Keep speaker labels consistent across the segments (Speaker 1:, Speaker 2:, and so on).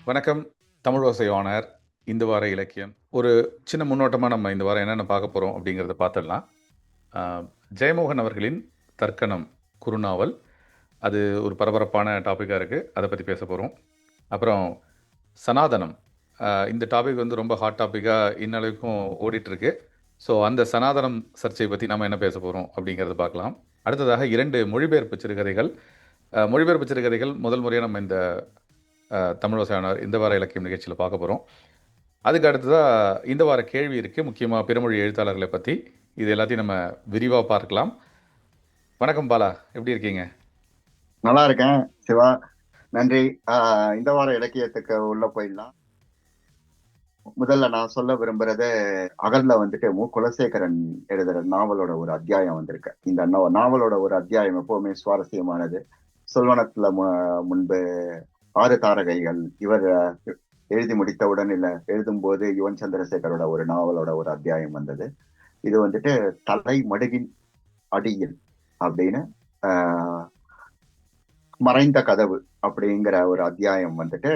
Speaker 1: வணக்கம். தமிழ் ஓசை ஆனர் இந்த வார இலக்கியம். ஒரு சின்ன முன்னோட்டமா நம்ம இந்த வாரம் என்னென்ன பார்க்க போறோம் அப்படிங்கிறத பார்த்துடலாம். அ ஜெயமோகன் அவர்களின் தர்க்கணம் குறுநாவல். அது ஒரு பரபரப்பான டாபிக்கா இருக்கு. அத பத்தி பேச போறோம். அப்புறம் சனாதனம். இந்த டாபிக் வந்து ரொம்ப ஹாட் டாபிக்கா இன்ன வரைக்கும் ஓடிட்டுருக்கு. ஸோ அந்த சனாதனம் சர்ச்சை பத்தி நம்ம என்ன பேச போறோம் அப்படிங்கிறத பார்க்கலாம். அடுத்ததாக 2 மொழிபெயர்ப்பு சிறுகதைகள். மொழிபெயர்ப்பு சிறுகதைகள் முதல் முறையா நம்ம இந்த தமிழ் ஓசை ஆனர் இந்த வார இலக்கியம் நிகழ்ச்சியில பார்க்க போறோம். அதுக்கு அடுத்ததா இந்த வார கேள்வி இருக்கு. முக்கியமா பிறமொழி எழுத்தாளர்கள பத்தி. இது எல்லாத்தையும் நம்ம விரிவா பார்க்கலாம். வணக்கம் பாலா. எப்படி இருக்கீங்க?
Speaker 2: நல்லா இருக்கேன் சிவா. நன்றி. இந்த வார இலக்கியத்துக்கு உள்ள போயிடலாம். முதல்ல நான் சொல்ல விரும்புறது, அகல்ல வந்துட்டு குலசேகரன் எழுதுற நாவலோட ஒரு அத்தியாயம் வந்திருக்கு. இந்த நாவலோட ஒரு அத்தியாயம் எப்பவுமே சுவாரஸ்யமானது. சொல்வனத்துல முன்பு 6 தாரகைகள் இவர் எழுதி முடித்தவுடன் இல்ல எழுதும்போது யுவன் சந்திரசேகரோட ஒரு நாவலோட ஒரு அத்தியாயம் வந்தது. இது வந்துட்டு தலை மடுகின் அடியில் அப்படின்னு ஆஹ் மறைந்த கதவு அப்படிங்கிற ஒரு அத்தியாயம் வந்துட்டு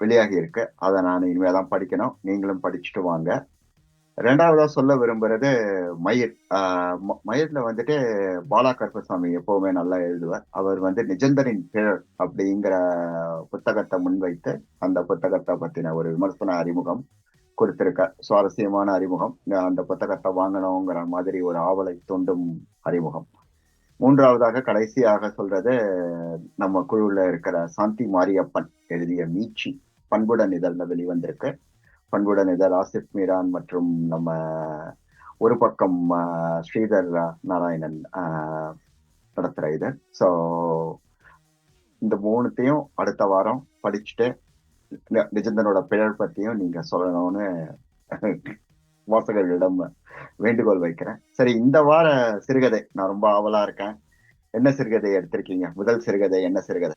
Speaker 2: வெளியாகி இருக்கு. அதை நான் இனிமேதான் படிக்கணும். நீங்களும் படிச்சுட்டு வாங்க. ரெண்டாவதா சொல்ல விரும்புறது மயிர். மயிர்ல வந்துட்டு பாலா கருப்பசாமி எப்பவுமே நல்லா எழுதுவார். அவர் வந்து நிஜந்தரின் பிழல் அப்படிங்கிற புத்தகத்தை முன்வைத்து அந்த புத்தகத்தை பத்தின ஒரு விமர்சன அறிமுகம் கொடுத்திருக்க. சுவாரஸ்யமான அறிமுகம். அந்த புத்தகத்தை வாங்கணுங்கிற மாதிரி ஒரு ஆவலை தூண்டும் அறிமுகம். மூன்றாவதாக கடைசியாக சொல்றது, நம்ம குழுல இருக்கிற சாந்தி மாரியப்பன் எழுதிய மீட்சி பண்புடன் இதழ்ல வெளிவந்திருக்கு. பண்புடன் இதழ் ஆசிப் மீரான் மற்றும் நம்ம ஒரு பக்கம் ஸ்ரீதர் நாராயணன் நடத்துற இதழ். ஸோ இந்த மூணுத்தையும் அடுத்த வாரம் படிச்சுட்டு நிஜந்தனோட பிழல் பத்தியும் நீங்க சொல்லணும்னு வாசகர்களிடம் வேண்டுகோள் வைக்கிறேன். சரி, இந்த வார சிறுகதை நான் ரொம்ப ஆவலா இருக்கேன். என்ன சிறுகதை எடுத்திருக்கீங்க? முதல் சிறுகதை என்ன சிறுகதை?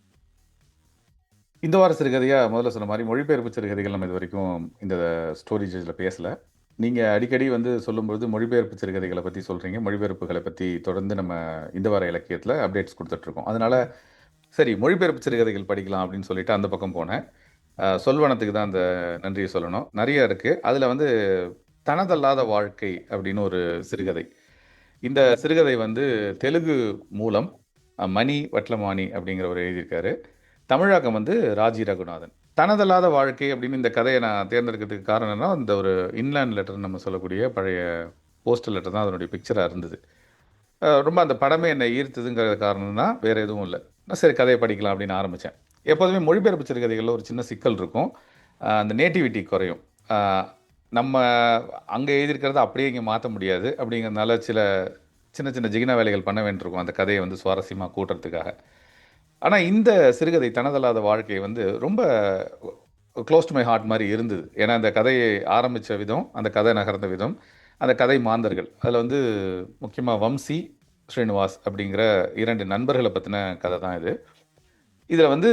Speaker 1: இந்த வார சிறுகதையா முதல்ல சொன்ன மாரி மொழிபெயர்ப்பு சிறுகதைகள் நம்ம இதுவரைக்கும் இந்த ஸ்டோரேஜ்ல பேசல. நீங்க அடிக்கடி வந்து சொல்லும்பொழுது மொழிபெயர்ப்பு சிறுகதைகள பத்தி சொல்றீங்க. மொழிபெயர்ப்புகள பத்தி தொடர்ந்து நம்ம இந்த வார இலக்கியத்துல அப்டேட்ஸ் குடுத்துட்டுருக்கோம். அதனால சரி மொழிபெயர்ப்பு சிறுகதைகள் படிக்கலாம் அப்படின்னு சொல்லிட்டு அந்த பக்கம் போனேன். சொல்வனத்துக்கு தான் அந்த நன்றிய சொல்லணும். நெறைய இருக்கு. அதுல வந்து தனதல்லாத வாழ்க்கை அப்படின்னு ஒரு சிறுகதை. இந்த சிறுகதை வந்து தெலுங்கு மூலம் மணி வட்லமானி அப்படிங்கிறவர் எழுதியிருக்காரு. தமிழாக்கம் வந்து ராஜி ரகுநாதன். தனதல்லாத வாழ்க்கை அப்படின்னு இந்த கதையை நான் தேர்ந்தெடுக்கிறதுக்கு காரணம் என்னன்னா, இந்த ஒரு இன்லேண்ட் லெட்டர் நம்ம சொல்லக்கூடிய பழைய போஸ்டல் லெட்டர் தான் அதனுடைய பிக்சராக இருந்தது. ரொம்ப அந்த படமே என்னை ஈர்த்ததுங்கிற காரணம் தான், வேறு எதுவும் இல்லை. நான் சரி கதையை படிக்கலாம் அப்படின்னு ஆரம்பித்தேன். எப்போதுமே மொழிபெயர்ப்பு சிறுகதைகளில் ஒரு சின்ன சிக்கல் இருக்கும். அந்த நேட்டிவிட்டி குறையும். அஹ், நம்ம அங்கே எழுதியிருக்கிறத அப்படியே இங்கே மாற்ற முடியாது. அப்படிங்கிறதுனால சில சின்ன சின்ன ஜிகினா வேலைகள் பண்ண வேண்டியிருக்கும் அந்த கதையை வந்து சுவாரஸ்யமாக கூட்டுறதுக்காக. ஆனா, இந்த சிறுகதை தனதல்லாத வாழ்க்கை வந்து ரொம்ப க்ளோஸ் டு மை ஹார்ட் மாரி இருந்தது. ஏன்னா, அந்த கதையை ஆரம்பிச்ச விதம், அந்த கதை நகர்ந்த விதம், அந்த கதை மாந்தர்கள். அதில வந்து முக்கியமா வம்சி, ஸ்ரீனிவாஸ் அப்படிங்கிற 2 நண்பர்கள பத்தின கதை தான் இது. இதில வந்து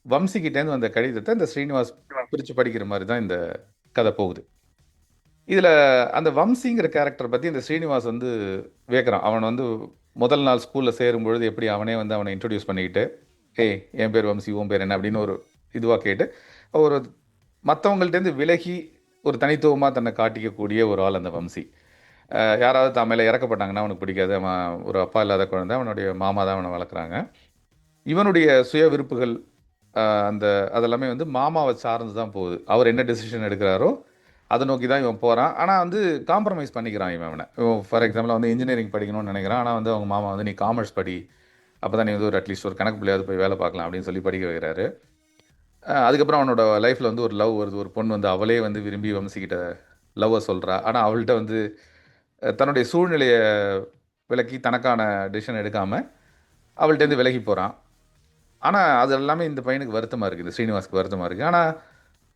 Speaker 1: வம்சி கிட்டேருந்து வந்த கடிதத்த இந்த ஸ்ரீனிவாஸ் பிரிச்சு படிக்கிற மாரி தான் இந்த கதை போகுது. இதில அந்த வம்சிங்கிற கேரக்டர் பத்தி இந்த ஸ்ரீனிவாஸ் வந்து வியக்கிறான். அவன் வந்து முதல் நாள் ஸ்கூல்ல சேரும்பொழுது எப்படி அவனே வந்து அவன இன்ட்ரோடியூஸ் பண்ணிக்கிட்டு, "ஏய் என் பேர் வம்சி, உன் பேர் என்ன?" அப்படின்னு ஒரு இதுவா கேட்டு, ஒரு மத்தவங்கள்ட்டேருந்து விலகி ஒரு தனித்துவமா தன்னை காட்டிக்கக்கூடிய ஒரு ஆள் அந்த வம்சி. யாராவது தான் மேல இறக்கப்பட்டாங்கன்னா அவனுக்கு பிடிக்காது. அவன் ஒரு அப்பா இல்லாத குழந்தை. அவனுடைய மாமா தான் அவன வளர்க்குறாங்க. இவனுடைய சுய விருப்புகள், அ அந்த அதெல்லாமே வந்து மாமாவ சார்ந்து தான் போகுது. அவர் என்ன டெசிஷன் எடுக்கிறாரோ, அத நோக்கி தான் இவன் போறான். ஆனா வந்து காம்ப்ரமைஸ் பண்ணிக்கிறான் இவன் அவன. ஃபார் எக்ஸாம்பிள் வந்து இன்ஜினியரிங் படிக்கணும்னு நெனைக்கிறான். ஆனா வந்து அவங்க மாமா வந்து, "நீ காமர்ஸ் படி. அப்பதான் நீ வந்து ஒரு அட்லீஸ்ட் ஒரு கணக்கு புள்ளையாவது போய் வேலை பார்க்கலாம்." அப்படின்னு சொல்லி படிக்க வைக்கிறாரு. அதுக்கப்புறம் அவனோட லைஃப்ல வந்து ஒரு லவ் வருது. ஒரு பொண்ணு வந்து அவளே வந்து விரும்பி வம்சிக்கிட்ட லவ்வ சொல்றா. ஆனா அவள்ட்ட வந்து தன்னுடைய சூழ்நிலைய விளக்கி தனக்கான டிசிஷன் எடுக்காம, அவள்ட்டேருந்து விலகி போறான். ஆனா அது எல்லாமே இந்த பையனுக்கு வருத்தமா இருக்கு. இந்த ஸ்ரீனிவாஸ்க்கு வருத்தமா இருக்கு. ஆனா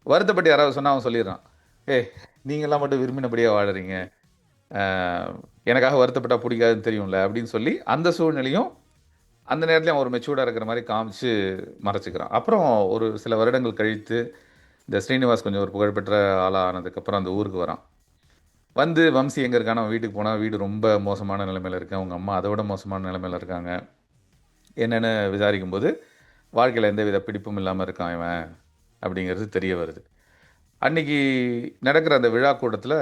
Speaker 1: வருத்தப்பட்டு யாராவது சொன்னா அவன் சொல்லிடுறான். "ஏய் நீங்கலாம் மட்டும் விரும்பினபடியே வாழுறீங்க. அ எனக்காக வருத்தப்பட்டா புடிக்காதுன்னு தெரியும்ல." அப்படின்னு சொல்லி அந்த சூழ்நிலையும் அந்த நேரத்திலயும் அவன் ஒரு மெச்சூர்டா இருக்கிற மாரி காமிச்சு மறைச்சுக்கிறான். அப்புறம் ஒரு சில வருடங்கள் கழித்து, இந்த ஸ்ரீனிவாஸ் கொஞ்சம் ஒரு புகழ்பெற்ற ஆளா ஆனதுக்கப்புறம் அந்த ஊருக்கு வரான். வந்து வம்சி எங்க இருக்கான்னு அவன் வீட்டுக்கு போனா, வீடு ரொம்ப மோசமான நிலைமையில இருக்கு. அவங்க அம்மா அத விட மோசமான நிலைமையில இருக்காங்க. என்னன்னு விசாரிக்கும்போது, வாழ்க்கையில எந்தவித பிடிப்பும் இல்லாம இருக்கான் இவன். அப்படிங்கிறது தெரிய வருது. அன்னைக்கு நடக்கிற அந்த விழா கூட்டத்தில்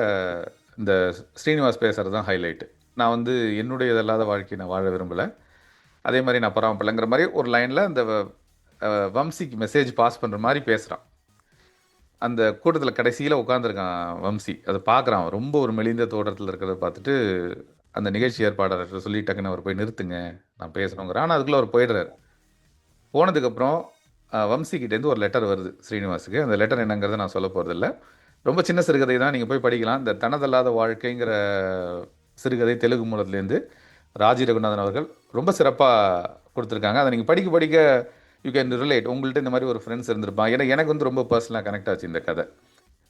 Speaker 1: இந்த ஸ்ரீனிவாஸ் பேசுகிறது தான் ஹைலைட்டு. நான் வந்து என்னுடையது அல்லாத வாழ்க்கையை நான் வாழ விரும்பலை, அதே மாதிரி நான் பராமப்பலைங்கிற மாதிரி ஒரு லைனில் அந்த வம்சிக்கு மெசேஜ் பாஸ் பண்ணுற மாதிரி பேசுகிறான். அந்த கூட்டத்தில் கடைசியில் உட்காந்துருக்கான் வம்சி. அதை பார்க்குறான். அவன் ரொம்ப ஒரு மெலிந்த தோற்றத்தில் இருக்கிறத பார்த்துட்டு அந்த நிகழ்ச்சி ஏற்பாளர்கிட்ட சொல்லி டக்குன்னு அவர் போய் நிறுத்துங்க, நான் பேசணுங்கிறான். ஆனால் அதுக்குள்ளே அவர் போயிடுறாரு. போனதுக்கப்புறம் வம்சிக்கிட்டேருந்து ஒரு லெட்டர் வருது ஸ்ரீனிவாஸுக்கு. அந்த லெட்டர் என்னங்கிறத நான் சொல்ல போகிறதில்ல. ரொம்ப சின்ன சிறுகதை தான், நீங்கள் போய் படிக்கலாம். இந்த தனதல்லாத வாழ்க்கைங்கிற சிறுகதை தெலுங்கு மூலத்துலேருந்து ராஜி ரகுநாதன் அவர்கள் ரொம்ப சிறப்பாக கொடுத்துருக்காங்க. அதை நீங்கள் படிக்க படிக்க யூ கேன் ரிலேட். உங்கள்கிட்ட இந்த மாதிரி ஒரு ஃப்ரெண்ட்ஸ் இருந்திருப்பான். ஏன்னா எனக்கு வந்து ரொம்ப பர்சனலாக கனெக்ட் ஆச்சு இந்த கதை.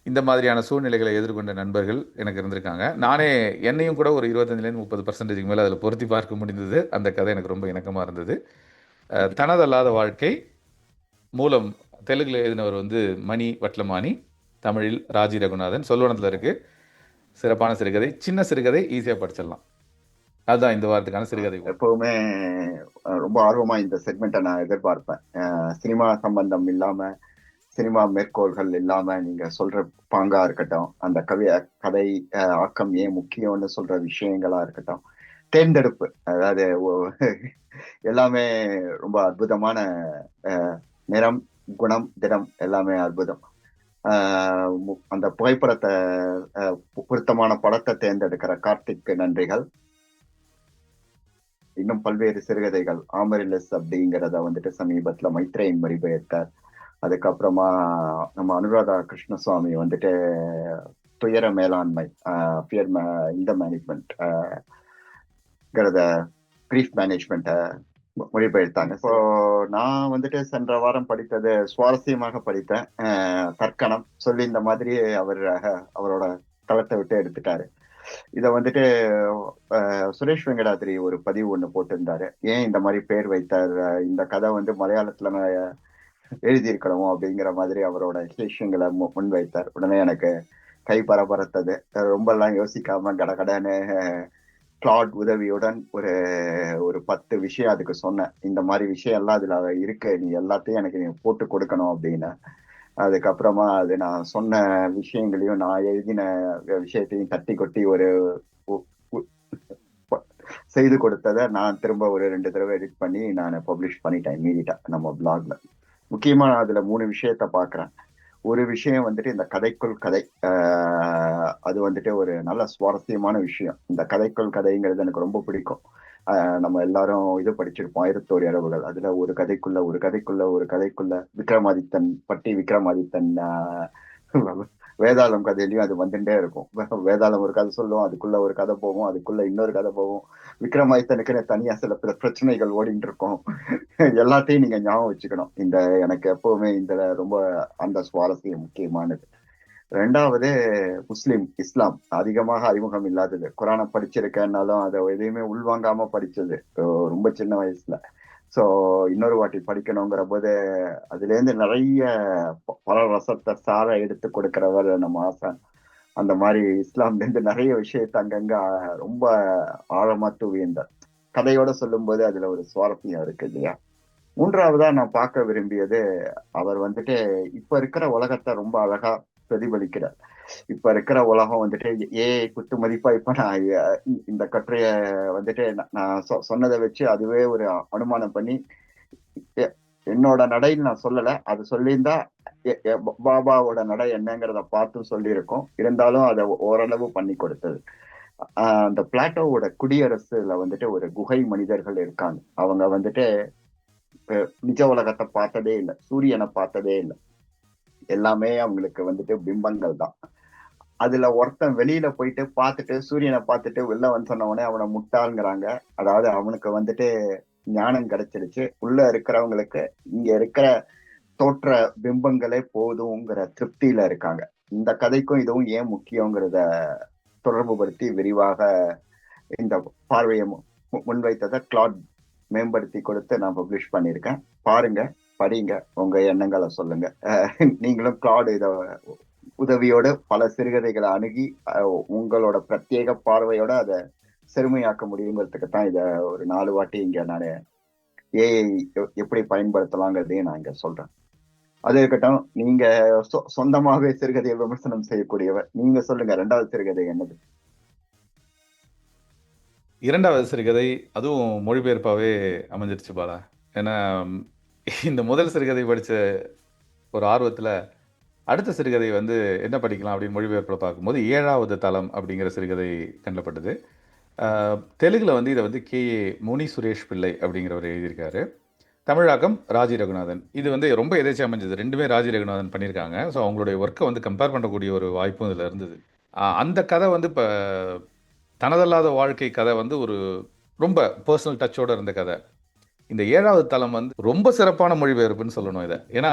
Speaker 1: இந்த மாதிரியான சூழ்நிலைகளை எதிர்கொண்ட நண்பர்கள் எனக்கு இருந்திருக்காங்க. நானே என்னையும் கூட ஒரு 25லேருந்து 30% மேலே அதில் பொருத்தி பார்க்க முடிந்தது. அந்த கதை எனக்கு ரொம்ப இணக்கமாக இருந்தது. தனதல்லாத வாழ்க்கை மூலம் தெலுங்கில் எழுதினவர் வந்து மணி வட்லமானி, தமிழில் ராஜி ரகுநாதன். சொல்வனத்தில் இருக்குது. சிறப்பான சிறுகதை, சின்ன சிறுகதை, ஈஸியாக படிச்சிடலாம். அதுதான் இந்த வாரத்துக்கான சிறுகதை.
Speaker 2: எப்பவுமே ரொம்ப ஆர்வமா இந்த செக்மெண்ட்டை நான் எதிர்பார்ப்பேன். சினிமா சம்பந்தம் இல்லாம, சினிமா மேற்கோள்கள் இல்லாம நீங்க சொல்ற பாங்கா இருக்கட்டும், அந்த கதை ஆக்கம் ஏன் முக்கியம்னு சொல்ற விஷயங்களா இருக்கட்டும், தேர்ந்தெடுப்பு, அதாவது எல்லாமே ரொம்ப அற்புதமான நிறம், குணம், திடம் எல்லாமே அற்புதம். அந்த புகைப்படத்தை பொருத்தமான படத்தை தேர்ந்தெடுக்கிற கார்த்திக்கு நன்றிகள். இன்னும் பல்வேறு சிறுகதைகள், ஆமரிலஸ் அப்படிங்கிறத வந்துட்டு சமீபத்துல மைத்ரேயன் மொழிபெயர்த்தார். அதுக்கப்புறமா நம்ம அனுராதா கிருஷ்ணசுவாமி வந்துட்டு துயர மேலாண்மை, இந்த மேனேஜ்மெண்ட், கிரீஃப் மேனேஜ்மெண்ட்டை மொழிபெயர்த்தாங்க. இப்போ நான் வந்துட்டு சென்ற வாரம் படித்தது சுவாரஸ்யமாக படித்தேன். தற்கணம் சொல்லி இந்த மாதிரி அவரோட தளத்தை விட்டு எடுத்துட்டாரு. இத வந்துட்டு சுரேஷ் வெங்கடாதிரி ஒரு பதிவு ஒண்ணு போட்டிருந்தாரு. ஏன் இந்த மாதிரி பேர் வைத்தார், இந்த கதை வந்து மலையாளத்துல எழுதியிருக்கணும் அப்படிங்கிற மாதிரி அவரோட விஷயங்களை முன்வைத்தார். உடனே எனக்கு கை பரபரத்தது. ரொம்ப எல்லாம் யோசிக்காம கடகடன்னு கிளாட் உதவியுடன் ஒரு 10 விஷயம் அதுக்கு சொன்னேன். இந்த மாதிரி விஷயம் எல்லாம் அதுல இருக்கு, நீ எல்லாத்தையும் எனக்கு நீ போட்டு கொடுக்கணும் அப்படின்னு. அதுக்கப்புறமா அது நான் சொன்ன விஷயங்களையும் நான் எழுதின விஷயத்தையும் தட்டி கொட்டி ஒரு செய்து கொடுத்ததை நான் திரும்ப ஒரு 2 தடவை எடிட் பண்ணி நான் பப்ளிஷ் பண்ணிட்டேன் இமீடியட்டா நம்ம பிளாக்ல. முக்கியமா அதுல 3 விஷயத்த பாக்குறேன். ஒரு விஷயம் வந்துட்டு இந்த கதைக்குள் கதை, அது வந்துட்டு ஒரு நல்ல சுவாரஸ்யமான விஷயம். இந்த கதைக்குள் கதைங்கிறது எனக்கு ரொம்ப பிடிக்கும். நம்ம எல்லாரும் இது படிச்சிருப்போம், 1001 இரவுகள். அதுல ஒரு கதைக்குள்ள விக்ரமாதித்தன் வேதாளம் கதையிலயும் அது வந்துட்டே இருக்கும். வேதாளம் ஒரு கதை சொல்லுவோம், அதுக்குள்ள ஒரு கதை போகும், அதுக்குள்ள இன்னொரு கதை போகும். விக்ரமாதித்தனுக்குன்னு தனியா சில பிரச்சனைகள் ஓடிட்டு இருக்கும். எல்லாத்தையும் நீங்க ஞாபகம் வச்சுக்கணும். எனக்கு எப்பவுமே இந்த ரொம்ப அந்த சுவாரஸ்யம் முக்கியமானது. 2வது இஸ்லாம் அதிகமாக அறிமுகம் இல்லாதது. குரானை படிச்சிருக்கேன்னாலும் அதை எதையுமே உள்வாங்காம படிச்சது ரொம்ப சின்ன வயசுல. சோ இன்னொரு வாட்டி படிக்கணுங்கிற போது அதுல இருந்து நிறைய பல ரசத்தை சார எடுத்து கொடுக்கிறவர் நம்ம ஆசான். அந்த மாதிரி இஸ்லாம்ல இருந்து நிறைய விஷயத்த அங்கங்க ரொம்ப ஆழமா தூவியிருந்தார். கதையோட சொல்லும் போது அதுல ஒரு சுவாரஸ்யம் இருக்கு இல்லையா. 3வதா நான் பார்க்க விரும்பியது, அவர் வந்துட்டு இப்ப இருக்கிற உலகத்தை ரொம்ப அழகா பிரதிபலிக்கிறார். இப்ப இருக்கிற உலகம் வந்துட்டு குத்து மதிப்பா இப்ப நான் இந்த கட்டுரைய வந்துட்டு நான் சொன்னதை வச்சு அதுவே ஒரு அனுமானம் பண்ணி, என்னோட நடைன்னு நான் சொல்லல, அது சொல்லியிருந்தா பாபாவோட நடை என்னங்கிறத பார்த்து சொல்லியிருக்கோம். இருந்தாலும் அதை ஓரளவு பண்ணி கொடுத்தது. அந்த பிளாட்டோவோட குடியரசுல வந்துட்டு ஒரு குகை மனிதர்கள் இருக்காங்க. அவங்க வந்துட்டு நிஜ உலகத்தை பார்த்ததே இல்லை, சூரியனை பார்த்ததே இல்லை, எல்லாமே அவங்களுக்கு வந்துட்டு பிம்பங்கள் தான். அதுல ஒருத்தன் வெளியில போயிட்டு பார்த்துட்டு சூரியனை பார்த்துட்டு வெளில வந்து சொன்னவனே அவனை முட்டாள்ங்கிறாங்க. அதாவது அவனுக்கு வந்துட்டு ஞானம் கிடைச்சிருச்சு. உள்ள இருக்கிறவங்களுக்கு இங்க இருக்கிற தோற்ற பிம்பங்களே போதுங்கிற திருப்தியில இருக்காங்க. இந்த கதைக்கும் இதுவும் ஏன் முக்கியங்கிறத தொடர்பு படுத்தி விரிவாக இந்த பார்வையை முன்வைத்ததை கிளாட் மேம்படுத்தி கொடுத்து நான் பப்ளிஷ் பண்ணியிருக்கேன். பாருங்க, படிங்க, உங்க எண்ணங்களை சொல்லுங்க. நீங்களும் கிளாட் இத உதவியோட பல சிறுகதைகளை அணுகி உங்களோட பிரத்யேக பார்வையோட அதை செருமையாக்க முடியுங்கிறதுக்கு தான் இதை ஒரு 4 வாட்டி இங்க நான் ஏஐ எப்படி பயன்படுத்தலாங்கிறதையும் நான் இங்க சொல்றேன். அது இருக்கட்டும். நீங்க சொந்தமாகவே சிறுகதையை விமர்சனம் செய்யக்கூடியவர். நீங்க சொல்லுங்க, 2வது சிறுகதை என்னது?
Speaker 1: இரண்டாவது சிறுகதை அதுவும் மொழிபெயர்ப்பாவே அமைஞ்சிருச்சு பாலா. ஏன்னா ம், இந்த முதல் சிறுகதை படிச்ச ஒரு ஆர்வத்துல அடுத்த சிறுகதை வந்து என்ன படிக்கலாம் அப்படின்னு மொழிபெயர்ப்பில் பார்க்கும்போது 7வது தளம் அப்படிங்கிற சிறுகதை கண்டப்பட்டது. தெலுங்குல வந்து இதை வந்து கே.ஏ. முனி சுரேஷ் பிள்ளை அப்படிங்கிறவர் எழுதியிருக்காரு. தமிழாக்கம் ராஜி ரகுநாதன். இது வந்து ரொம்ப எதேச்சியா அமைஞ்சது. 2மே ராஜி ரகுநாதன் பண்ணியிருக்காங்க. ஸோ அவங்களுடைய ஒர்க்கை வந்து கம்பேர் பண்ணக்கூடிய ஒரு வாய்ப்பும் இதில் இருந்தது. அந்த கதை வந்து இப்போ தனதல்லாத வாழ்க்கை கதை வந்து ஒரு ரொம்ப பர்சனல் டச்சோட இருந்த கதை. இந்த 7வது தளம் வந்து ரொம்ப சிறப்பான மொழிபெயர்ப்புன்னு சொல்லணும் இதை. ஏன்னா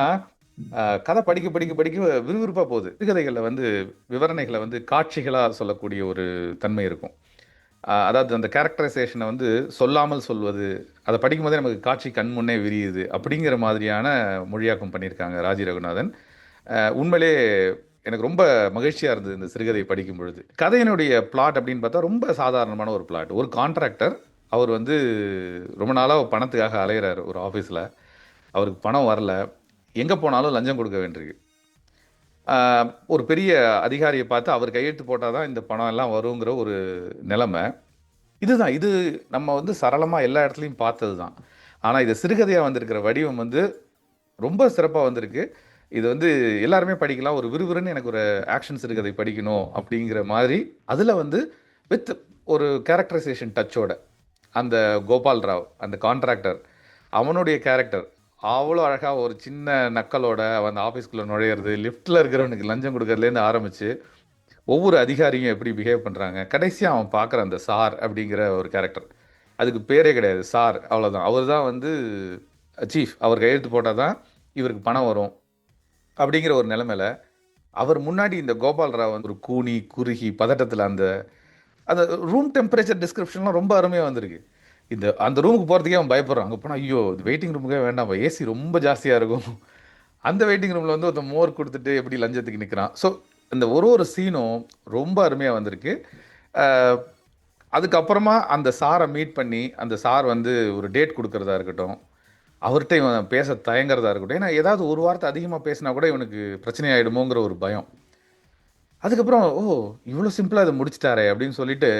Speaker 1: கதை படிக்க படிக்க படிக்க விறுவிறுப்பாக போகுது. சிறுகதைகளில் வந்து விவரணைகளை வந்து காட்சிகளாக சொல்லக்கூடிய ஒரு தன்மை இருக்கும். அதாவது அந்த கேரக்டரைசேஷனை வந்து சொல்லாமல் சொல்வது, அதை படிக்கும்போதே நமக்கு காட்சி கண் முன்னே விரியுது அப்படிங்கிற மாதிரியான மொழியாக்கம் பண்ணியிருக்காங்க ராஜி ரகுநாதன். உண்மையிலே எனக்கு ரொம்ப மகிழ்ச்சியாக இருந்தது இந்த சிறுகதை படிக்கும் பொழுது. கதையினுடைய பிளாட் அப்படின்னு பார்த்தா ரொம்ப சாதாரணமான ஒரு பிளாட். ஒரு கான்ட்ராக்டர், அவர் வந்து ரொம்ப நாளாக பணத்துக்காக அலையிறாரு ஒரு ஆஃபீஸில். அவருக்கு பணம் வரல. எங்கே போனாலும் லஞ்சம் கொடுக்க வேண்டியிருக்கு. ஒரு பெரிய அதிகாரியை பார்த்து அவர் கையெழுத்து போட்டால் தான் இந்த பணம் எல்லாம் வருங்கிற ஒரு நிலைமை. இதுதான். இது நம்ம வந்து சரளமா எல்லா இடத்துலயும் பார்த்தது தான். ஆனா, இது சிறுகதையா வந்திருக்கிற வடிவம் வந்து ரொம்ப சிறப்பா வந்திருக்கு. இது வந்து எல்லாருமே படிக்கலாம். ஒரு விறுவிறுன்னு எனக்கு ஒரு ஆக்ஷன் சிறுகதை படிக்கணும் அப்படிங்கிற மாதிரி, அதுல வந்து வித் ஒரு கேரக்டரைசேஷன் டச்சோட, அந்த கோபால் ராவ், அந்த கான்ட்ராக்டர், அவனுடைய கேரக்டர் அவ்வளோ அழகா ஒரு சின்ன நக்கலோட அந்த ஆஃபீஸ்க்குள்ள நுழையிறது, லிஃப்ட்ல இருக்கிறவனுக்கு லஞ்சம் குடுக்கறதுலேருந்து ஆரம்பிச்சு ஒவ்வொரு அதிகாரியும் எப்படி பிஹேவ் பண்ணுறாங்க. கடைசியாக அவன் பார்க்குற அந்த சார் அப்படிங்கிற ஒரு கேரக்டர், அதுக்கு பேரே கிடையாது, சார் அவ்வளோதான். அவர் தான் வந்து சீஃப். அவர் கையெழுத்து போட்டால் தான் இவருக்கு பணம் வரும் அப்படிங்கிற ஒரு நிலைமையில அவர் முன்னாடி இந்த கோபால் ராவ் வந்து ஒரு கூனி குறுகி பதட்டத்தில் அந்த அந்த ரூம் டெம்பரேச்சர் டிஸ்கிரிப்ஷன்லாம் ரொம்ப அருமையாக வந்திருக்கு. இந்த அந்த ரூமுக்கு போகிறதுக்கே அவன் பயப்படுறான். அங்கே போனால் ஐயோ இது வெயிட்டிங் ரூமுக்கே வேண்டாம், ஏசி ரொம்ப ஜாஸ்தியாக இருக்கும். அந்த வெயிட்டிங் ரூமில் வந்து ஒருத்தன் மோர் கொடுத்துட்டு எப்படி லஞ்சத்துக்கு நிற்கிறான். ஸோ இந்த ஒரு ஒரு சீனும் ரொம்ப அருமையாக வந்திருக்கு. அஹ், அதுக்கப்புறமா அந்த சாரை மீட் பண்ணி அந்த சார் வந்து ஒரு டேட் கொடுக்கறதா இருக்கட்டும், அவர்கிட்ட இவன் பேச தயங்குறதா இருக்கட்டும். ஏன்னா ஏதாவது ஒரு வார்த்தை அதிகமாக பேசினா கூட இவனுக்கு பிரச்சனை ஆகிடுமோங்கிற ஒரு பயம். அதுக்கப்புறம் ஓ இவ்வளோ சிம்பிளாக இதை முடிச்சிட்டாரே அப்படின்னு சொல்லிட்டு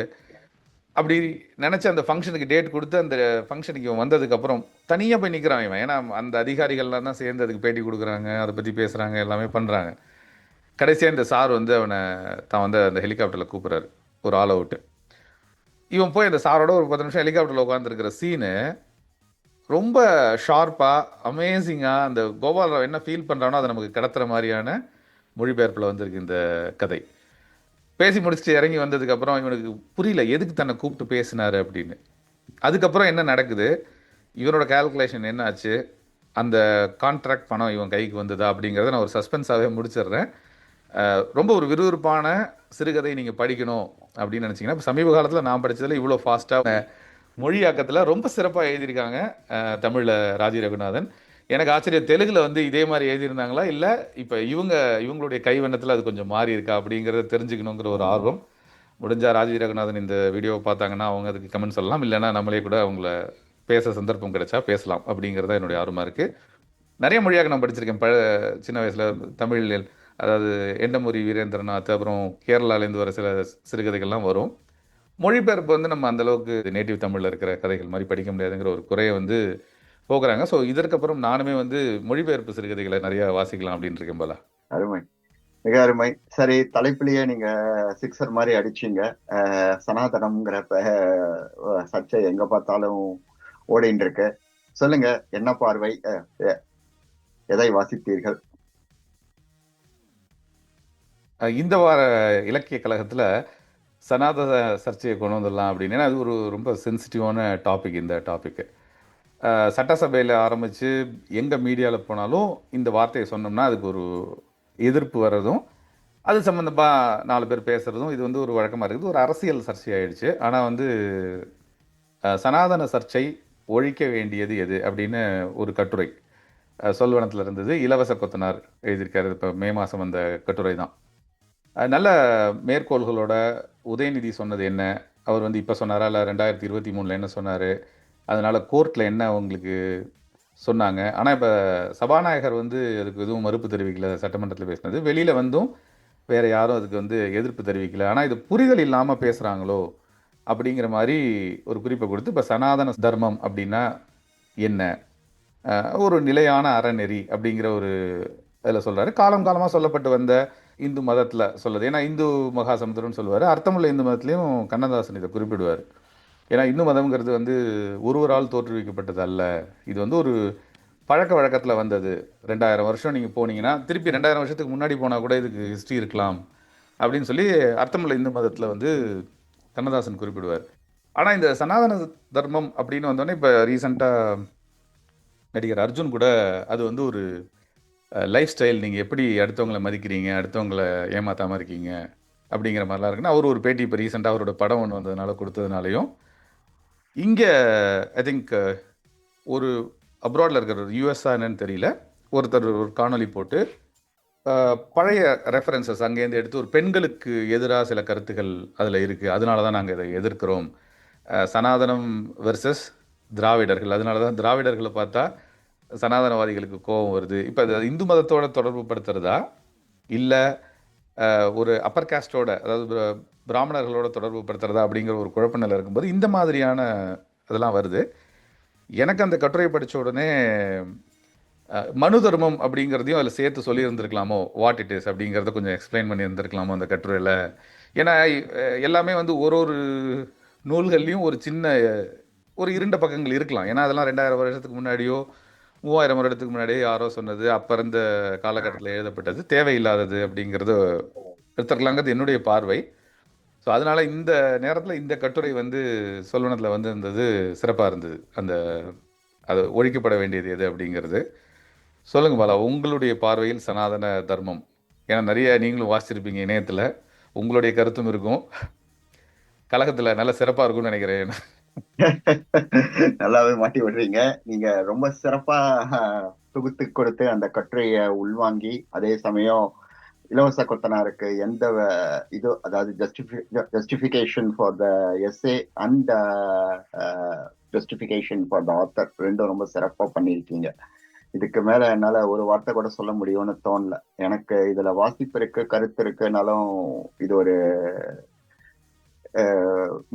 Speaker 1: அப்படி நினச்சி அந்த ஃபங்க்ஷனுக்கு டேட் கொடுத்து அந்த ஃபங்க்ஷனுக்கு இவன் வந்ததுக்கப்புறம் தனியாக போய் நிற்கிறான் இவன். ஏன்னா அந்த அதிகாரிகள்லாம் தான் சேர்ந்து அதுக்கு பேட்டி கொடுக்குறாங்க, அதை பற்றி பேசுகிறாங்க, எல்லாமே பண்ணுறாங்க. கடைசியாக இந்த சார் வந்து அவனை தான் வந்து அந்த ஹெலிகாப்டரில் கூப்பிட்றாரு ஒரு ஆள் அவுட்டு. இவன் போய் அந்த சாரோட ஒரு 10 நிமிஷம் ஹெலிகாப்டரில் உட்காந்துருக்கிற சீனு ரொம்ப ஷார்ப்பாக அமேசிங்காக அந்த கோபால் ராவ் என்ன ஃபீல் பண்ணுறானோ அதை நமக்கு கடத்துகிற மாதிரியான மொழிபெயர்ப்பில் வந்திருக்கு இந்த கதை. பேசி முடிச்சுட்டு இறங்கி வந்ததுக்கப்புறம் இவனுக்கு புரியல எதுக்கு தன்னை கூப்பிட்டு பேசினாரு அப்படின்னு. அதுக்கப்புறம் என்ன நடக்குது, இவனோட கால்குலேஷன் என்ன ஆச்சு, அந்த கான்ட்ராக்ட் பணம் இவன் கைக்கு வந்ததா அப்படிங்கிறத நான் ஒரு சஸ்பென்ஸாகவே முடிச்சிடுறேன். ரொம்ப ஒரு விறுவிறுப்பான சிறுகதை நீங்கள் படிக்கணும் அப்படின்னு நினச்சிங்கன்னா, இப்போ சமீப காலத்தில் நான் படித்ததில் இவ்வளோ ஃபாஸ்ட்டாக மொழியாக்கத்தில் ரொம்ப சிறப்பாக எழுதியிருக்காங்க தமிழில் ராஜி ரகுநாதன். எனக்கு ஆச்சரியம், தெலுங்கில் வந்து இதே மாதிரி எழுதியிருந்தாங்களா இல்லை இப்போ இவங்களுடைய கைவண்ணத்தில் அது கொஞ்சம் மாறி இருக்கா அப்படிங்கிறத தெரிஞ்சுக்கணுங்கிற ஒரு ஆர்வம். முடிஞ்சால் ராஜி ரகுநாதன் இந்த வீடியோவை பார்த்தாங்கன்னா அவங்க அதுக்கு கமெண்ட் சொல்லலாம், இல்லைன்னா நம்மளே கூட அவங்கள பேச சந்தர்ப்பம் கிடைச்சா பேசலாம் அப்படிங்கிறத என்னுடைய ஆர்வமாக இருக்குது. நிறைய மொழியாக நான் படிச்சிருக்கேன் சின்ன வயசில். தமிழ், அதாவது எண்டமுரி வீரேந்திரநாத், அப்புறம் கேரளாலேருந்து வர சில சிறுகதைகள்லாம் வரும். மொழிபெயர்ப்பு வந்து நம்ம அந்தளவுக்கு நேட்டிவ் தமிழில் இருக்கிற கதைகள் மாதிரி படிக்க முடியாதுங்கிற ஒரு குறையை வந்து போக்குறாங்க. ஸோ இதற்கப்புறம் நானுமே வந்து மொழிபெயர்ப்பு சிறுகதைகளை நிறையா வாசிக்கலாம் அப்படின்னு இருக்கேன் போல.
Speaker 2: அருமை, மிக அருமை. சரி, தலைப்பிலேயே நீங்க சிக்ஸர் மாதிரி அடிச்சீங்க. சனாதனம்ங்கிற சர்ச்சை எங்க பார்த்தாலும் ஓடின்னு இருக்கு. சொல்லுங்க, என்ன பார்வை, எதை வாசித்தீர்கள்?
Speaker 1: இந்த வார இலக்கிய கழகத்தில் சனாதன சர்ச்சையை கொண்டு வந்துடலாம் அப்படின்னு. ஏன்னா அது ஒரு ரொம்ப சென்சிட்டிவான டாபிக். இந்த டாப்பிக்கு சட்டசபையில் ஆரம்பித்து எங்கே மீடியாவில் போனாலும் இந்த வார்த்தையை சொன்னோம்னா அதுக்கு ஒரு எதிர்ப்பு வர்றதும், அது சம்மந்தமாக 4 பேர் பேசுகிறதும் இது வந்து ஒரு வழக்கமாக இருக்குது. ஒரு அரசியல் சர்ச்சை ஆயிடுச்சு. ஆனால் வந்து சனாதன சர்ச்சை ஒழிக்க வேண்டியது எது அப்படின்னு ஒரு கட்டுரை சொல்வனத்தில் இருந்தது. இலவச கொத்தனார் எழுதியிருக்காரு. இப்போ மே மாதம் வந்த கட்டுரை தான். நல்ல மேற்கோள்களோட உதயநிதி சொன்னது என்ன, அவர் வந்து இப்போ சொன்னாரா இல்லை 2023 என்ன சொன்னார், அதனால் கோர்ட்டில் என்ன உங்களுக்கு சொன்னாங்க. ஆனா, இப்ப சபாநாயகர் வந்து அதுக்கு எதுவும் மறுப்பு தெரிவிக்கல. சட்டமன்றத்தில பேசினது. வெளியில வந்தும் வேற யாரும் அதுக்கு வந்து எதிர்ப்பு தெரிவிக்கல. ஆனா, இது புரிதல் இல்லாம பேசுறாங்களோ! அப்படிங்கிற மாரி ஒரு குறிப்ப குடுத்து, இப்ப சனாதன தர்மம் அப்படின்னா என்ன? அ ஒரு நிலையான அறநெறி அப்படிங்கிற ஒரு இதில சொல்றாரு. காலம் காலமா சொல்லப்பட்டு வந்த இந்து மதத்தில சொல்லுது. ஏன்னா, இந்து மகா சமுத்திரம்னு சொல்லுவாரு. அர்த்தமுள்ள இந்து மதத்திலயும் கண்ணதாசன் இத குறிப்பிடுவாரு. ஏன்னா, இந்து மதம்ங்கிறது வந்து ஒருவரால் தோற்றுவிக்கப்பட்டது அல்ல. இது வந்து ஒரு பழக்கவழக்கத்தில வந்தது. 2000 வருஷம் நீங்க போனீங்கன்னா, திருப்பி 2000 வருஷத்துக்கு முன்னாடி போனா கூட இதுக்கு ஹிஸ்டரி இருக்கலாம். அப்படின்னு சொல்லி அர்த்தமுள்ள இந்து மதத்தில வந்து கண்ணதாசன் குறிப்பிடுவார். ஆனா, இந்த சனாதன தர்மம் அப்படின்னு வந்தோனே, இப்ப ரீசென்ட்டா நடிகர் அர்ஜுன் கூட அது வந்து ஒரு லைஃப் ஸ்டைல். நீங்க எப்படி அடுத்தவங்கள மதிக்கிறீங்க, அடுத்தவங்கள ஏமாத்தாம இருக்கீங்க, அப்படிங்கிற மாரிலாம் இருக்குன்னு, அவரு ஒரு பேட்டி இப்ப ரீசென்ட்டா அவரோட படம் ஒண்ணு வந்ததுனால குடுத்ததுனாலயும், இங்க ஐ திங்க் ஒரு அப்ராட்ல இருக்கிற யுஎஸ்ஸா என்னன்னு தெரியல. ஒருத்தர் ஒரு காணொளி போட்டு, பழைய ரெஃபரன்ஸஸ் அங்கேருந்து எடுத்து ஒரு பெண்களுக்கு எதிரா சில கருத்துக்கள் அதுல இருக்கு. அதனால தான் நாங்க இத எதிர்க்கிறோம். சனாதனம் வெர்சஸ் திராவிடர்கள். அதனால தான் திராவிடர்கள பார்த்தா சனாதனவாதிகளுக்கு கோவம் வருது. இப்ப அது இந்து மதத்தோட தொடர்பு படுத்துறதா? இல்ல ஒரு அப்பர் காஸ்ட்டோட, அதாவது பிராமணர்களோட தொடர்பு படுத்துறதா? அப்படிங்கிற ஒரு குழப்ப நிலை இருக்கும்போது, இந்த மாதிரியான இதெல்லாம் வருது. எனக்கு அந்த கட்டுரைய படிச்ச உடனே, மனு தர்மம் அப்படிங்கிறதையும் அதில சேர்த்து சொல்லியிருந்திருக்கலாமோ? வாட் இட் இஸ் அப்படிங்கிறத கொஞ்சம் எக்ஸ்ப்ளைன் பண்ணியிருந்திருக்கலாமோ அந்த கட்டுரையில? ஏன்னா, எல்லாமே வந்து ஒரு ஒரு நூல்கள்லயும் ஒரு சின்ன ஒரு இருண்ட பக்கங்கள் இருக்கலாம். ஏன்னா, அதெல்லாம் 2000 வருஷத்துக்கு முன்னாடியோ, 3000 வருடத்துக்கு முன்னாடியே யாரோ சொன்னது. அப்ப இருந்த காலகட்டத்தில எழுதப்பட்டது. தேவையில்லாதது அப்படிங்கிறத எடுத்துக்கலாங்கிறது என்னுடைய பார்வை. ஸோ, அதனால இந்த நேரத்தில இந்த கட்டுரை வந்து சொல்வனத்தில வந்திருந்தது சிறப்பா இருந்தது. அந்த அது ஒழிக்கப்பட வேண்டியது எது அப்படிங்கிறது. சொல்லுங்க பாலா, உங்களுடைய பார்வையில் சனாதன தர்மம். ஏன்னா நெறைய நீங்களும் வாசிச்சிருப்பீங்க இணையத்தில. உங்களுடைய கருத்தும் இருக்கும். கழகத்தில நல்ல சிறப்பா இருக்கும்னு நெனைக்கிறேன்.
Speaker 2: நல்லாவே மாட்டி விடுறீங்க. நீங்க ரொம்ப சிறப்பா தொகுத்து கொடுத்து அந்த கட்டுரைய உள்வாங்கி, அதே சமயம் இலவச கொத்தனாருக்கு எந்த இது அதாவது justification for the S A and justification for the author ரெண்டும் ரொம்ப சிறப்பா பண்ணியிருக்கீங்க. இதுக்கு மேல என்னால ஒரு வார்த்தை கூட சொல்ல முடியும்னு தோணல. எனக்கு இதுல வாசிப்பு இருக்கு, கருத்து இருக்குனாலும் இது ஒரு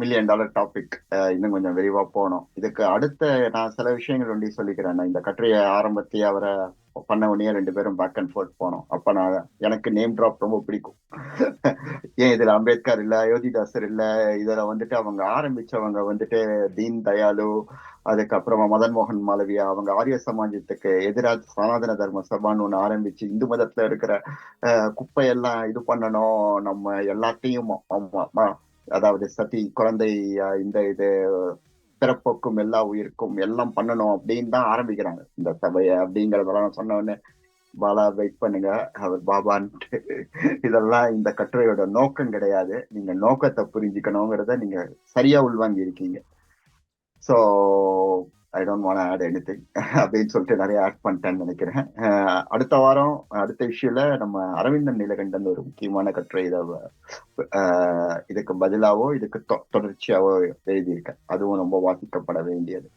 Speaker 2: மில்லியன் டாலர் டாபிக். இன்னும் கொஞ்சம் விரிவா போகணும். இதுக்கு அடுத்த நான் சில விஷயங்கள் ஒண்டி சொல்லிக்கிறேன். நான் இந்த கட்டுரைய ஆரம்பத்தையே அவரை பண்ண உடனே 2 பேரும் பேக் அண்ட் ஃபோர்த் போனோம். அப்ப நான் எனக்கு நேம் டிராப் ரொம்ப பிடிக்கும். ஏன் இதுல அம்பேத்கர் இல்ல, அயோத்திதாசர் இல்ல, இதுல வந்துட்டு அவங்க ஆரம்பிச்சவங்க வந்துட்டு தீன் தயாளு, அதுக்கப்புறமா மதன் மோகன் மாளவியா, அவங்க ஆரிய சமாஜத்துக்கு எதிராக சனாதன தர்ம சபான்னு ஒண்ணு ஆரம்பிச்சு இந்து மதத்துல இருக்கிற குப்பையெல்லாம் இது பண்ணணும், நம்ம எல்லாத்தையும் அதாவது சதி, குழந்தை, இந்த இது பிறப்புக்கும் எல்லா உயிருக்கும் எல்லாம் பண்ணணும் அப்படின்னு தான் ஆரம்பிக்கிறாங்க இந்த சபையை அப்படிங்கறதெல்லாம் சொன்ன உடனே, பாலா வெயிட் பண்ணுங்க, அவர் பாபான்ட்டு. இதெல்லாம் இந்த கட்டுரையோட நோக்கம் கிடையாது. நீங்க நோக்கத்தை புரிஞ்சுக்கணுங்கிறத நீங்க சரியா உள்வாங்கி இருக்கீங்க. So I don't want add anything அப்படின்னு சொல்லிட்டு நிறைய ஆட் பண்ணிட்டேன்னு நினைக்கிறேன். அடுத்த வாரம் அடுத்த இஷ்யூல நம்ம அரவிந்தன் நீலகண்டன் ஒரு முக்கியமான கட்டுரை இதுக்கு பதிலாவோ இதுக்கு தொடர்ச்சியாவோ எழுதியிருக்கேன். அதுவும் ரொம்ப வாசிக்கப்பட வேண்டியது.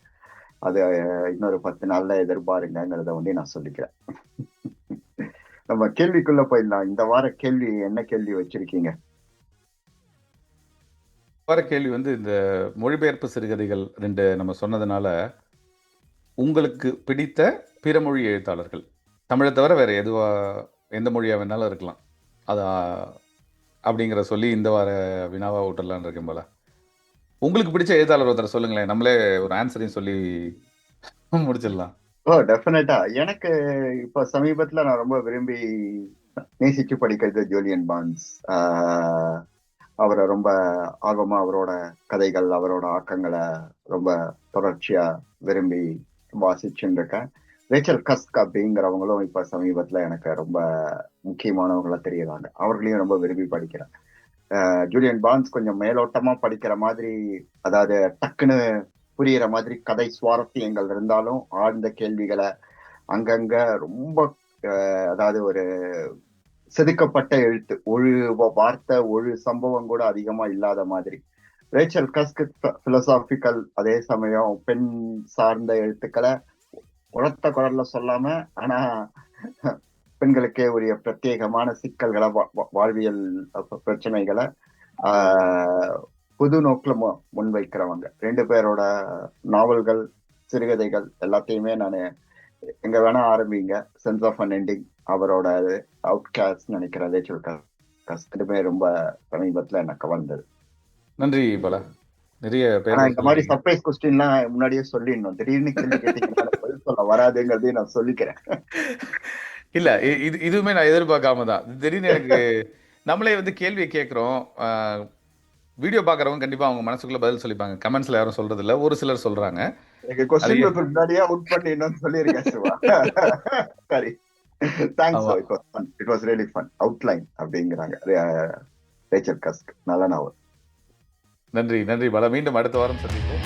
Speaker 2: அது இன்னொரு 10 நாள்ல எதிர்பாருங்கிறத வந்து நான் சொல்லிக்கிறேன். நம்ம கேள்விக்குள்ள போயிடலாம். இந்த வார கேள்வி என்ன கேள்வி வச்சிருக்கீங்க?
Speaker 1: வர கேள்வி வந்து இந்த மொழிபெயர்ப்பு சிறுகதைகள் 2 நம்ம சொன்னதுனால, உங்களுக்கு பிடித்த பிற மொழி எழுத்தாளர்கள். தமிழ தவிர வேற எந்த மொழியா வேணாலும் இருக்கலாம். அது அப்படிங்கிற சொல்லி இந்த வார வினாவா விட்டுறலான்னு இருக்கேன் போல. உங்களுக்கு பிடிச்ச எழுத்தாளர் ஒருத்தர சொல்லுங்களேன். நம்மளே ஒரு ஆன்ஸரையும் சொல்லி முடிச்சிடலாம்.
Speaker 2: ஓ, டெஃபினட்டா. எனக்கு இப்ப சமீபத்துல நான் ரொம்ப விரும்பி நேசிச்சு படிக்கிறது ஜூலியன் பான்ஸ். அவரை ரொம்ப ஆர்வமா அவரோட கதைகள், அவரோட ஆக்கங்களை ரொம்ப தொடர்ச்சியா விரும்பி வாசிச்சுட்டு இருக்கேன். ரேச்சல் கஸ்க் அப்படிங்கிறவங்களும் இப்ப சமீபத்துல எனக்கு ரொம்ப முக்கியமானவங்களா தெரியறாங்க. அவர்களையும் ரொம்ப விரும்பி படிக்கிறேன். ஜூலியன் பான்ஸ் கொஞ்சம் மேலோட்டமா படிக்கிற மாதிரி, அதாவது டக்குன்னு புரியிற மாதிரி கதை சுவாரஸ்யங்கள் இருந்தாலும் ஆழ்ந்த கேள்விகளை அங்கங்க ரொம்ப அதாவது ஒரு செதுக்கப்பட்ட எழுத்து, ஒரு வார்த்தை, ஒரு சம்பவம் கூட அதிகமா இல்லாத மாதிரி. ரேச்சல் கஸ்க் பிலோசாபிக்கல், அதே சமயம் பெண் சார்ந்த எழுத்துக்களை உரத்த குரல்ல சொல்லாம, ஆனா பெண்களுக்கே உரிய பிரத்யேகமான சிக்கல்களை, வாழ்வியல் பிரச்சனைகளை புது நோக்குல முன்வைக்கிறவங்க 2 பேரோட நாவல்கள், சிறுகதைகள் எல்லாத்தையுமே நான் எங்க வேணா ஆரம்பிங்க. சென்ஸ் ஆஃப் அன் எண்டிங், அவரோட அவுட்காஸ்ட் நினைக்கிறேன், ரேச்சல் காஸ்ட், ரெண்டுமே ரொம்ப சமீபத்துல எனக்கு கவர்ந்தது.
Speaker 1: நன்றி பாலா. நிறைய
Speaker 2: ஆனா
Speaker 1: பெயர்கள்
Speaker 2: இந்த மாதிரி
Speaker 1: சொன்னீங்க.
Speaker 2: சர்ப்ரைஸ் கொஸ்டின்லாம் முன்னாடியே சொல்லிடணும். திடீர்னு கேள்வி கேட்டீங்கன்னா எனக்கு பதில் சொல்ல வராதுங்கிறதையும் நான் சொல்லிக்கிறேன்.
Speaker 1: இல்ல இதுவுமே நான் எதிர்பார்க்காம தான். திடீர்னு எனக்கு நம்மளே வந்து கேள்வியை கேட்குறோம். வீடியோ பார்க்குறவங்க கண்டிப்பா அவங்க மனசுக்குள்ள பதில் சொல்லிப்பாங்க. கமெண்ட்ஸ்ல யாரும் சொல்றது இல்ல. ஒரு சிலர் சொல்றாங்க.
Speaker 2: எனக்கு
Speaker 1: அது
Speaker 2: கொஸ்டின் பேப்பர் முன்னாடியே அவுட் பண்ணிடணும்னு சொல்லியிருக்கேன் சிவா. சரி, தேங்க்ஸ்.
Speaker 1: ஆமா.
Speaker 2: It was really fun. Outline அப்படிங்கிறாங்க ரேச்சல் கஸ்க். நல்ல நாவல்.
Speaker 1: நன்றி, நன்றி பாலா. மீண்டும் அடுத்த வாரம் சந்திப்போம்.